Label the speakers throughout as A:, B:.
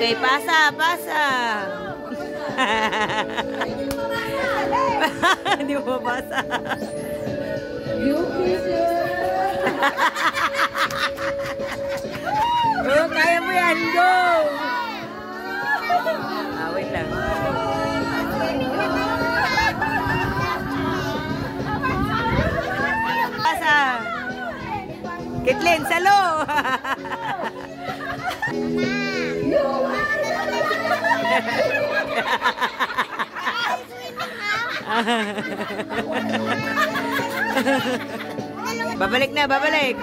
A: Okay, pasa, pasa. Hindi mo mabasa. Oh, kaya mo yan, go! Wait lang. Pasa. Kitlin, salo! Babalik na, babalik.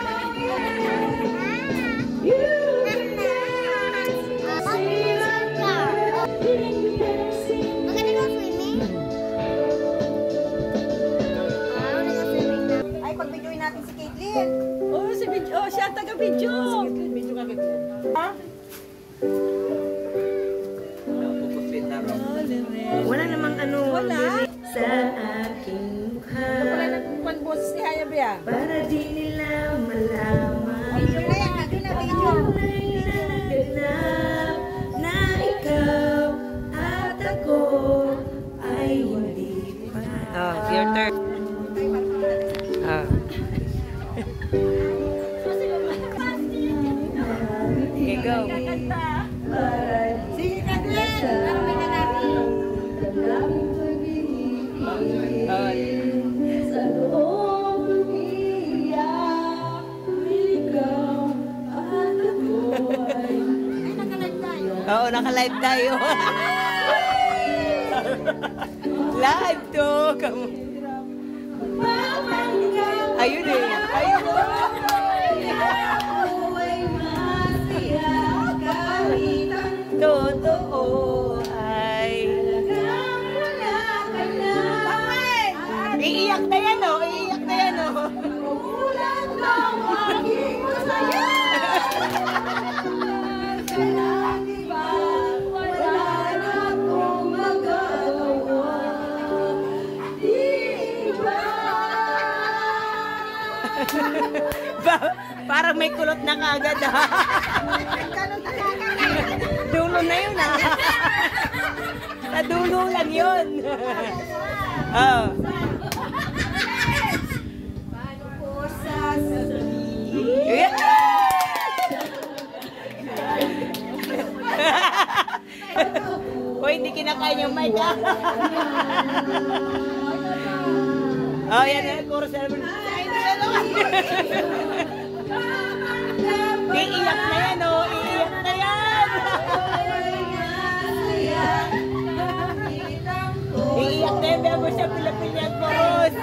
B: Ay, pag-videoin natin si Caitlyn.
C: Oh, si video. Oh, siya taga-video.
B: Video ka, Caitlyn. Ha?
A: Wala namang ano.
C: Wala.
A: Sa aking mukha.
C: Wala nagpupan boses ni Hayabia.
A: Para di nila malaman.
B: Video na yan, video na, video.
A: Naganap na ikaw at ako ay hindi pa. Oh, your turn. Okay, go.
B: Sige, Caitlyn. Para may nanami.
A: Sa loob ng iyak, ikaw at ako ay...
B: Ay, naka-live tayo.
A: Oo, naka-live tayo. Live to. Ayun eh. Ayun. Totoo ay iiyak na yan o. Iiyak na yan o. Parang may kulot na kagad ha. Dulo na yun ha. Sa dulo lang yun. Oh. Uy, hindi kinakain yung mic ha. Oh, yan. Chorus naman. Iiyak na yan, oh. Iiyak na yan. Iiyak na yan. Biya mo siya pila-pilyang chorus.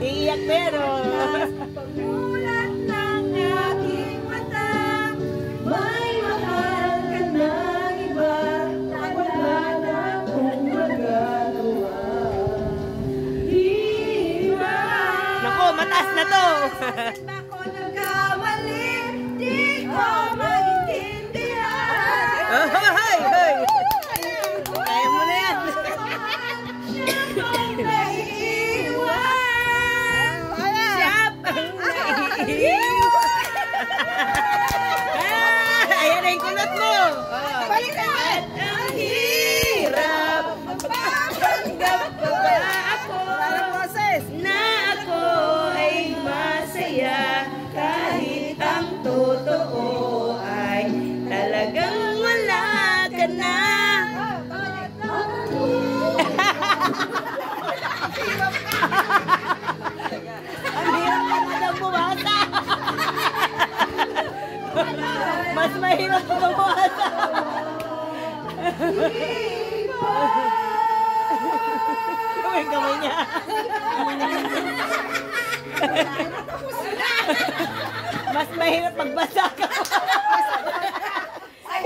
A: Iiyak na yan, oh.
B: Pagmulat ng aking mata, may mahal ka ng iba, wala na akong magagawa.
A: Nako, mataas na to.
B: Saan ba ako nagkamali? Di ko maintindihan.
A: Oh, hey, hey. Kaya mo na yan.
B: Siya pang naiiwan.
A: Siya pang naiiwan. Ayan na yung kulot mo.
B: Balikan!
A: Ang hirap magpapanggap pa ba ako na ako ay masaya kahit ang totoo ay talagang wala ka na. Ang hirap pa nalang bumasa. Mas mahirap pa bumasa. Yung kamay niya. Mas mahirap pagbasa ka. Ay,